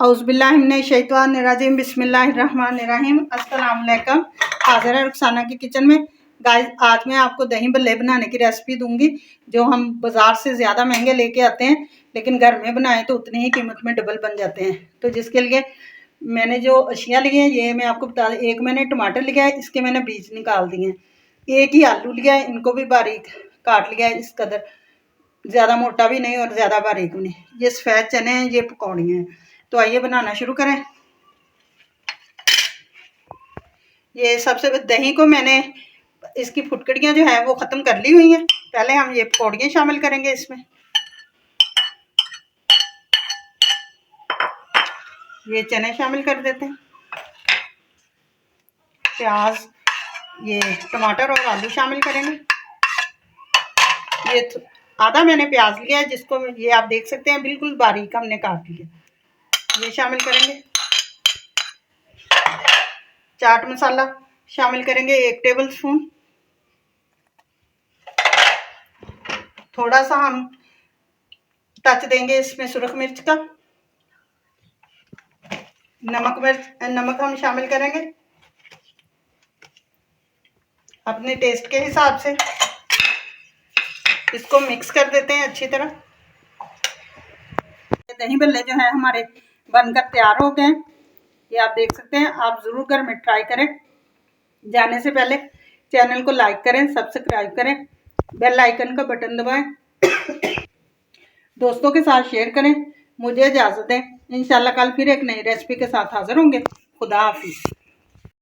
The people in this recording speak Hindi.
औज़ुबिल्लाहिमिनश्शैतानिर्रजीम बिस्मिल्लाहिर्रहमानिर्रहीम। अस्सलाम वालेकुम। हाज़िर है रुखसाना की किचन में। गाइस, आज मैं आपको दही भल्ले बनाने की रेसिपी दूंगी, जो हम बाज़ार से ज़्यादा महंगे लेके आते हैं, लेकिन घर में बनाएं तो उतनी ही कीमत में डबल बन जाते हैं। तो जिसके लिए मैंने जो अशिया ली हैं ये मैं आपको बता दें। एक मैंने टमाटर लिया है, इसके मैंने बीज निकाल दिए हैं। एक ही आलू लिया है, इनको भी बारीक काट लिया है। इस कदर ज़्यादा मोटा भी नहीं और ज़्यादा बारीक भी नहीं। ये सफ़ेद चने हैं, ये पकौड़ियाँ हैं। तो आइए बनाना शुरू करें। ये सबसे दही को मैंने इसकी फुटकड़ियाँ जो है वो ख़त्म कर ली हुई हैं। पहले हम ये पकौड़ियाँ शामिल करेंगे इसमें। ये चने शामिल कर देते हैं, प्याज, ये टमाटर और आलू शामिल करेंगे। ये आधा मैंने प्याज लिया है, जिसको ये आप देख सकते हैं बिल्कुल बारीक हमने काट लिया। ये शामिल करेंगे। चाट मसाला शामिल करेंगे 1 टेबल स्पून। थोड़ा सा हम टच देंगे इसमें सुरख मिर्च का। नमक हम शामिल करेंगे अपने टेस्ट के हिसाब से। इसको मिक्स कर देते हैं अच्छी तरह। दही भल्ले जो है हमारे बनकर तैयार हो गए। ये आप देख सकते हैं। आप ज़रूर घर में ट्राई करें। जाने से पहले चैनल को लाइक करें, सब्सक्राइब करें, बेल आइकन का बटन दबाएं, दोस्तों के साथ शेयर करें। मुझे इजाज़त दें। इंशाल्लाह कल फिर एक नई रेसिपी के साथ हाजिर होंगे। खुदा हाफिज़।